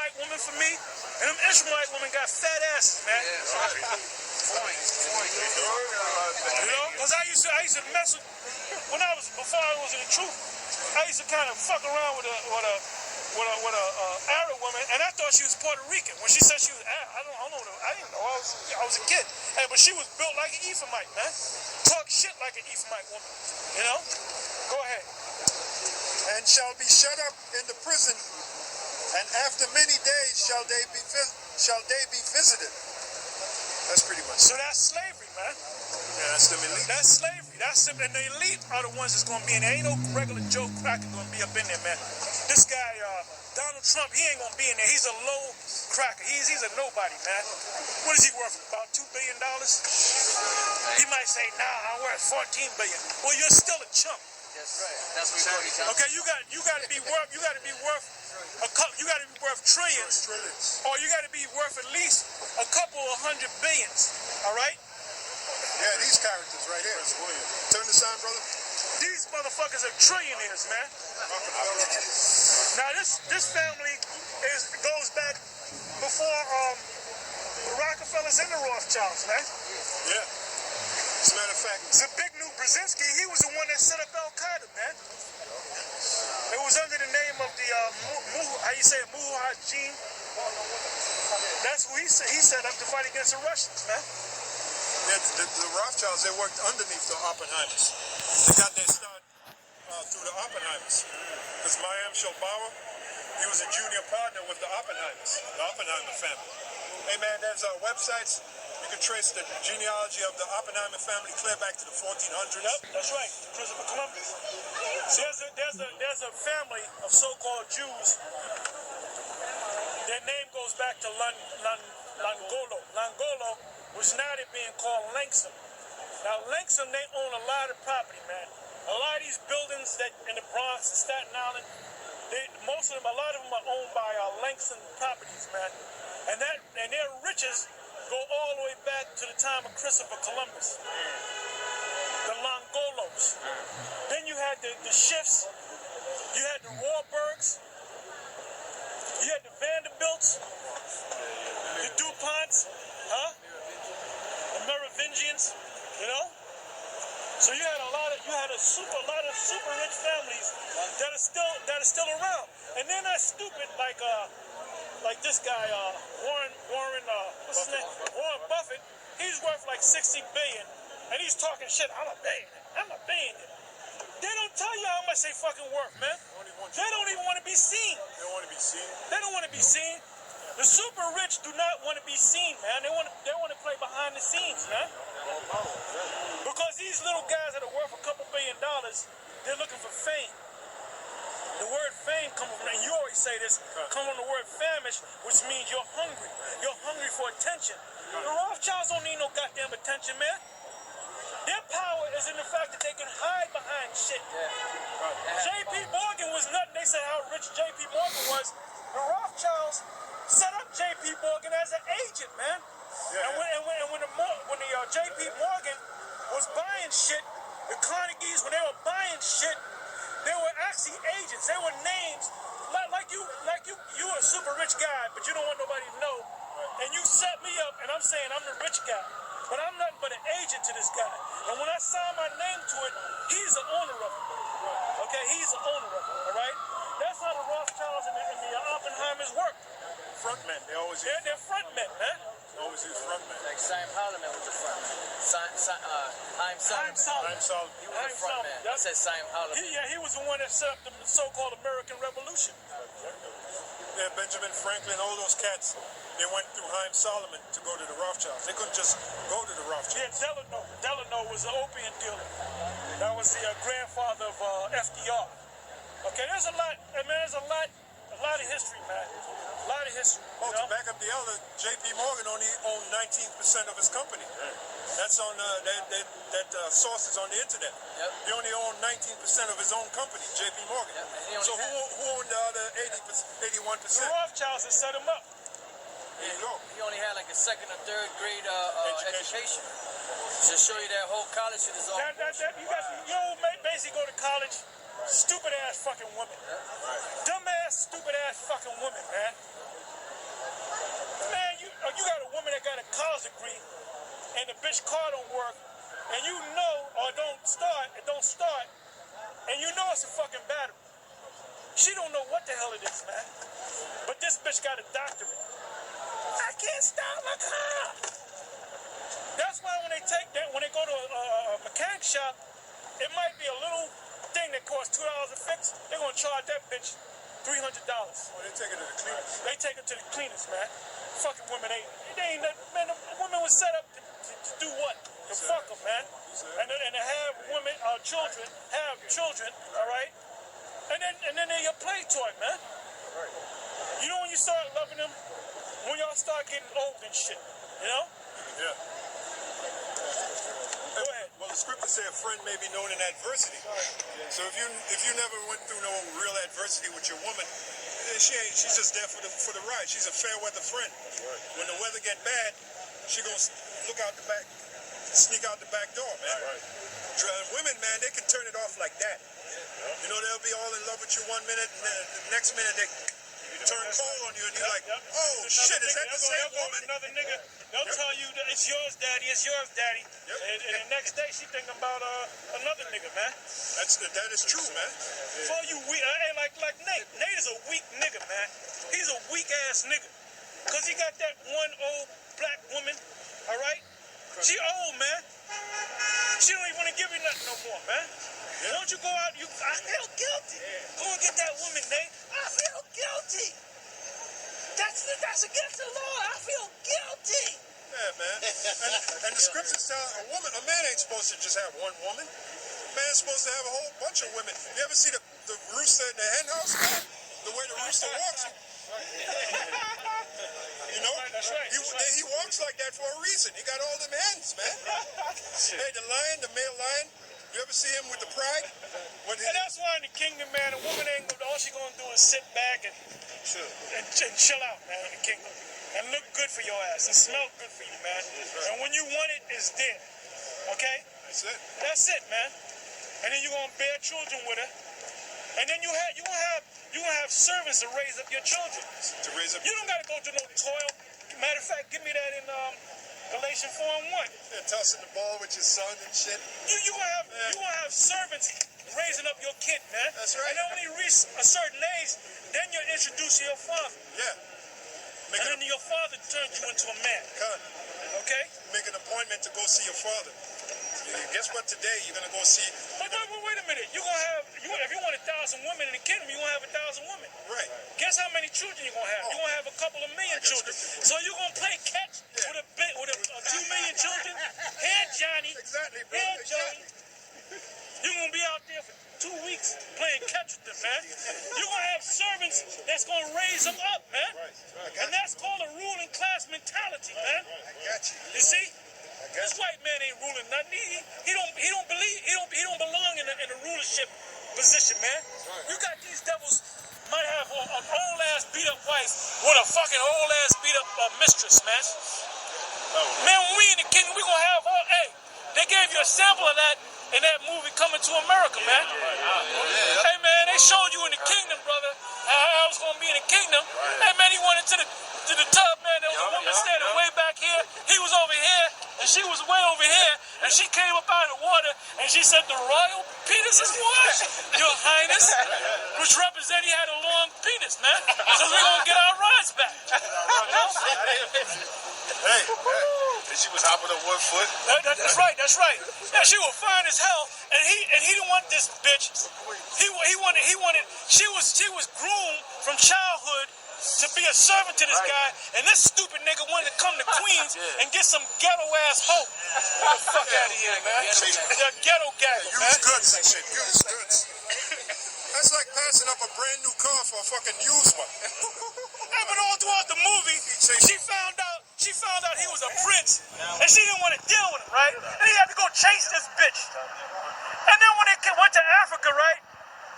Ishmaelite women for me, and them Ishmaelite women got fat asses, man. Point. You know, because I used to mess with, before I was in the truth, I used to kind of fuck around with a Arab woman, and I thought she was Puerto Rican. When she said she was Arab, I didn't know. I was a kid, but she was built like an Ephraimite, man. Talk shit like an Ephraimite woman. You know? Go ahead. And shall be shut up in the prison, and after many days shall they be visited. That's pretty much. So that's slavery, man. Yeah, that's the elite. That's slavery. And the elite are the ones that's gonna be in there. Ain't no regular Joe Cracker gonna be up in there, man. This guy, Donald Trump, he ain't gonna be in there. He's a low cracker. He's a nobody, man. What is he worth? About $2 billion? He might say, nah, I'm worth $14 billion. Well, you're still a chump. That's right. That's what he's telling. Okay, you got to be worth trillions, or you got to be worth at least a couple of $100 billions. All right? Yeah, these characters right here. Turn this on, brother. These motherfuckers are trillionaires, man. Now this family goes back before the Rockefellers and the Rothschilds, man. Yeah. As a matter of fact, Zbigniew Brzezinski, he was the one that set up Al Qaeda, man. It was under the name of the Mujahideen. That's who he set up to fight against the Russians, man. Yeah, the Rothschilds, they worked underneath the Oppenheimers. They got their start through the Oppenheimers. Because Mayim Shalbauer, he was a junior partner with the Oppenheimers, the Oppenheimer family. Hey man, there's websites. You can trace the genealogy of the Oppenheimer family clear back to the 1400s. Yep, that's right, Christopher Columbus. See, there's a family of so-called Jews. Their name goes back to Langolo, which now they're being called Langston. Now, Langston, they own a lot of property, man. A lot of these buildings that in the Bronx and Staten Island, a lot of them are owned by Langston properties, man. And their riches go all the way back to the time of Christopher Columbus. The Longolos. Then you had the Schiffs. You had the Warburgs. You had the Vanderbilts. The DuPonts. The Merovingians. You know? So you had a lot of super rich families that are still around. And they're not stupid like this guy, Warren Buffett. He's worth like $60 billion, and he's talking shit. I'm a billionaire. They don't tell you how much they fucking worth, man. They don't even want to be seen. They don't want to be seen. They don't want to be seen. The super rich do not want to be seen, man. They want to play behind the scenes, man. Because these little guys that are worth a couple $1 billion, they're looking for fame. The word fame comes from, and you always say this, comes from the word famish, which means you're hungry. You're hungry for attention. The Rothschilds don't need no goddamn attention, man. Their power is in the fact that they can hide behind shit. J.P. Morgan was nothing. They said how rich J.P. Morgan was. The Rothschilds set up J.P. Morgan as an agent, man. And when the J.P. Morgan was buying shit, the Carnegies, when they were buying shit, they were actually agents. They were names. Like you were a super rich guy, but you don't want nobody to know. And you set me up, and I'm saying I'm the rich guy. But I'm nothing but an agent to this guy. And when I sign my name to it, he's the owner of it. Okay, he's the owner of it, all right? That's how the Rothschilds and the Oppenheimers work. Frontmen, they're frontmen, man. They always use frontmen. Like Simon Holloman was the frontman. Haim Solomon. He was the frontman. I said Simon Holloman. He was the one that set up the so-called American Revolution. Yeah, Benjamin Franklin, all those cats, they went through Haim Solomon to go to the Rothschilds. They couldn't just go to the Rothschilds. Yeah, Delano was an opium dealer. That was the grandfather of FDR. Okay, there's a lot of history, man. A lot of history. Oh, to back up the elder, J.P. Morgan only owned 19% of his company. That's on that source is on the internet. Yep. He only owned 19% of his own company, J.P. Morgan. Yep. So who owned the other 81%? The Rothschilds had set him up. There you go. He only had like a second or third grade education. To show you that whole college shit is all. You basically go to college, stupid ass fucking woman. Right. Dumb ass, stupid ass fucking woman, man. and the bitch car don't work, and you know, or it don't start, and you know it's a fucking battery. She don't know what the hell it is, man. But this bitch got a doctorate. I can't start my car. That's why when they go to a mechanic shop, it might be a little thing that costs $2 a fix. They're gonna charge that bitch $300. Well, they take it to the cleaners. They take it to the cleaners, man. Fucking women they ain't man. The woman was set up to do what? To fuck them, man. And to have women, children, all right. And then they're your play toy, man. Right. You know when you start loving them, when y'all start getting old and shit, you know? Yeah. Go ahead. Well, the scriptures say a friend may be known in adversity. So if you never went through no real adversity with your woman, she's just there for the ride. She's a fair weather friend. Right. When the weather get bad, she gonna look out the back, sneak out the back door, man. Right. Women, man, they can turn it off like that. You know, they'll be all in love with you one minute, and then the next minute they turn cold on you, and you're like, oh shit, is that the same woman? Another nigga, they'll tell you that it's yours, daddy. Yep. And the next day she thinking about another nigga, man. That is true, man. For you weak, like Nate. Nate is a weak nigga, man. He's a weak ass nigga, cause he got that one old black woman, all right? She old, man. She don't even want to give you nothing no more, man. Yeah. Why don't you go out? I feel guilty. Go and get that woman, Nate. I feel guilty. That's against the law. I feel guilty. Yeah, man. And the scriptures tell a man ain't supposed to just have one woman. A man's supposed to have a whole bunch of women. You ever see the rooster in the hen house, man? The way the rooster walks. You know? That's right. He walks like that for a reason. He got all them hens, man. Hey, the male lion. You ever see him with the pride? And that's why in the kingdom, man, a woman ain't all she gonna do is sit back and chill out, man, in the kingdom. And look good for your ass. And smell good for you, man. And when you want it, it's there. Okay? That's it, man. And then you're gonna bear children with her. And then you gonna have servants to raise up your children. You don't gotta go to no toil. Matter of fact, give me that in Galatians 4:1. Yeah, tossing the ball with your son and shit. You gonna have servants raising up your kid, man. That's right. And then when you reach a certain age, then you're introduced to your father. Yeah. And then your father turns you into a man. Okay? Make an appointment to go see your father. Guess what? Today you're gonna go see. But wait a minute. If you want 1,000 women in the kingdom, you're gonna have 1,000 women. Right. Guess how many children you're gonna have? You're gonna have a couple of million children. So you're gonna play catch with 2 million children? Here, Johnny. Exactly, bro. Here, Johnny. You're gonna be out there for 2 weeks playing catch with them, man. You're gonna have servants that's gonna raise them up, man. And that's called a ruling class mentality, man. I got you. You see? This white man ain't ruling nothing. He don't belong in the rulership position, man. You got these devils might have an old ass beat up wife with a fucking old ass beat up mistress, man. Man, when we in the kingdom, we gonna have all. Hey, they gave you a sample of that in that movie Coming to America, man. Hey, man, they showed you in the kingdom, brother, how I was gonna be in the kingdom. Hey, man, he went into the tub, man. There was a woman standing way back here. He was over here, and she was way over here. And she came up out of the water, and she said, "The royal penis is what, Your Highness?" Which represented he had a long penis, man. So we're gonna get our rights back. Hey, she was hopping on 1 foot. That's right. Yeah, she was fine as hell, and he didn't want this bitch. He wanted. She was groomed from childhood to be a servant to this guy, and this stupid nigga wanted to come to Queens and get some ghetto ass hoe. Get the fuck out of here, man. They're ghetto gaggle, man. Use goods and shit. Use goods. That's like passing up a brand new car for a fucking used one. Yeah, but all throughout the movie, she found out he was a prince, and she didn't want to deal with him, right? And he had to go chase this bitch. And then when they went to Africa, right?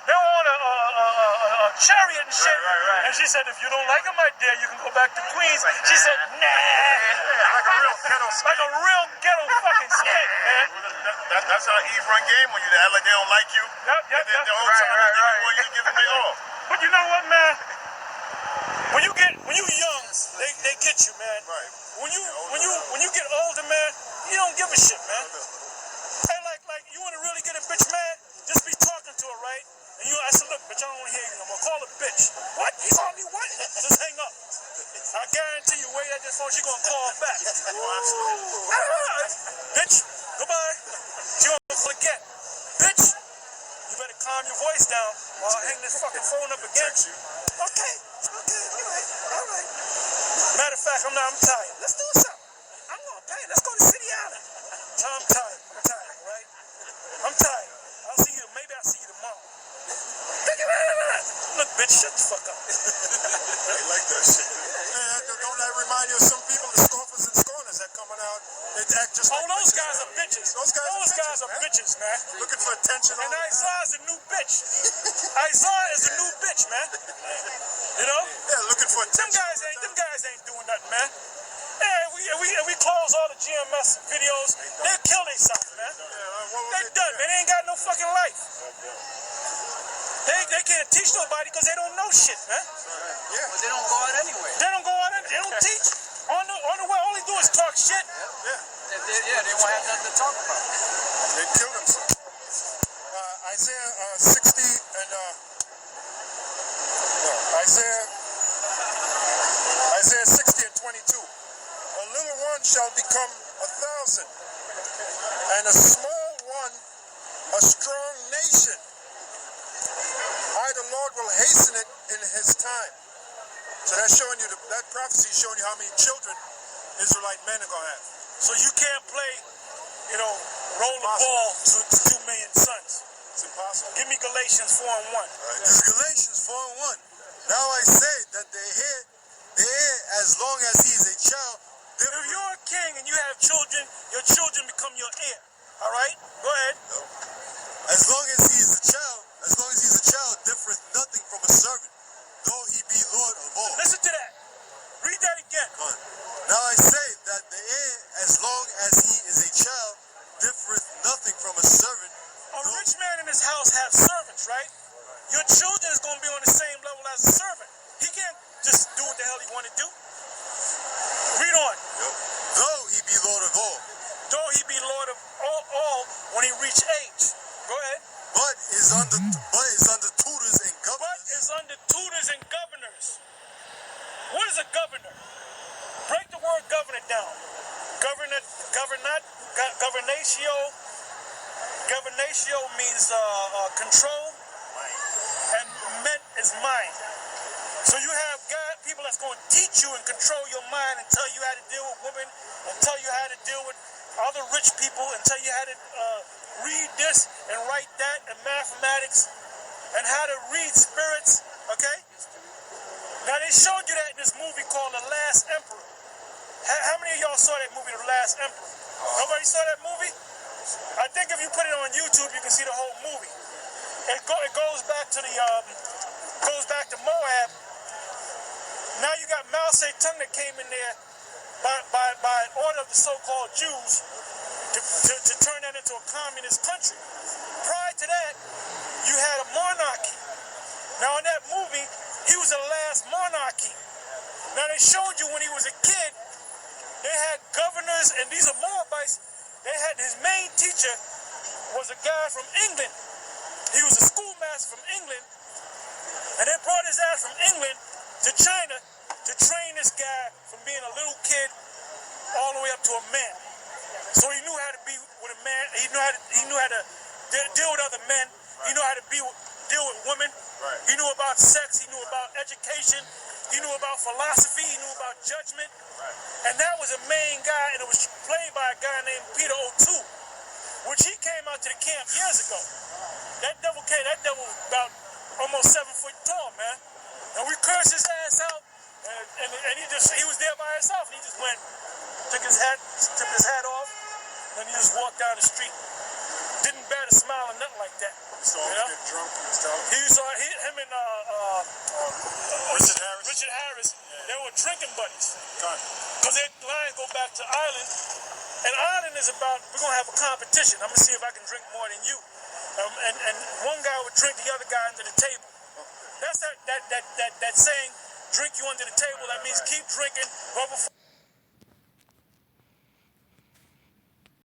They were on a chariot and shit. Right. And she said, "If you don't like him, my dear, you can go back to Queens." She said, "Nah." Like a real ghetto skank. Like a real ghetto fucking skank, man. That's how Eve run game when you act like they don't like you. Yep. The whole time you give them all. But you know what, man? When you young, they get you, man. Right. When you get older, man, you don't give a shit, man. Hey, like you want to really get a bitch mad? Just be talking to her, right? And I said, look, bitch, I don't want to hear you no more. Call her bitch. What? You call me what? Just hang up. I guarantee you, wait at this phone, she gonna call back. Bitch, goodbye. She gonna forget. Bitch, you better calm your voice down while I hang this fucking phone up against you. Okay, all right. Matter of fact, I'm tired. Let's do something. I'm gonna pay. Let's go to City Island. I'm tired, all right? I'm tired. Maybe I'll see you tomorrow. Look, bitch, shut the fuck up. They like that shit. Don't that remind you of some people, the scoffers and scorners that coming out? They act just like those guys are bitches. Those guys are bitches, man. Looking for attention. And Isaiah is a new bitch. Isaiah is a new bitch, man. You know? Yeah, looking for attention. Them guys ain't doing nothing, man. Yeah, we close all the GMS videos. They'll kill themselves, man. They're done, man. They ain't got no fucking life. They can't teach nobody because they don't know shit, man. Yeah. But they don't go out anyway. They don't go out anyway. They don't teach. On the way, all they do is talk shit. They won't have nothing to talk about. They kill themselves. Isaiah 60 and Isaiah 60 and 22. A little one shall become 1,000, and a small one a strong nation. I, the Lord, will hasten it in his time. So that's showing you, that prophecy is showing you how many children Israelite men are going to have. So you can't play, roll the ball to 2 million sons. It's impossible. Give me Galatians 4:1. Right. This is Galatians 4:1. Now I say that the heir as long as he is a child. If you're a king and you have children, your children become your heir. All right? Go ahead. No. As long as he's a child, differeth nothing from a servant, though he be Lord of all. Listen to that. Read that again. Now I say that the heir, as long as he is a child, differeth nothing from a servant. A rich man in his house has servants, right? Your children is going to be on the same level as a servant. He can't just do what the hell he want to do. Read on. Yep. Though he be Lord of all. Though he be Lord of all when he reach age. Go ahead. But is under tutors and governors. What is a governor? Break the word governor down. Governatio means control, and ment is mind. So you have people that's going to teach you and control your mind and tell you how to deal with women, and tell you how to deal with other rich people, and tell you how to read this and write that, and mathematics, and how to read spirits, okay? Now they showed you that in this movie called The Last Emperor. How many of y'all saw that movie, The Last Emperor? Nobody saw that movie? I think if you put it on YouTube, you can see the whole movie. It goes back to Moab. Now you got Mao Zedong that came in there by order of the so-called Jews to turn that into a communist country. Prior to that, you had a monarchy. Now in that movie, he was the last monarchy. Now they showed you when he was a kid, they had governors, and these are Moabites. They had his main teacher was a guy from England. He was a schoolmaster from England, and they brought his ass from England to China to train this guy from being a little kid all the way up to a man. So he knew how to be with a man. He knew how to deal with other men. He knew how to deal with women. He knew about sex. He knew about education. He knew about philosophy. He knew about judgment. And that was a main guy, and it was played by a guy named Peter O'Toole, which he came out to the camp years ago. That devil was about almost 7 foot tall, man. And we cursed his ass out, and he was there by himself. He just went, took his hat off, and he just walked down the street. Didn't bat a smile or nothing like that. So he get drunk and stuff. Him and Richard Harris, they were drinking buddies. Because their lines go back to Ireland. And Ireland is about, we're going to have a competition. I'm going to see if I can drink more than you. And one guy would drink the other guy under the table. That's that saying, drink you under the table. That means keep drinking.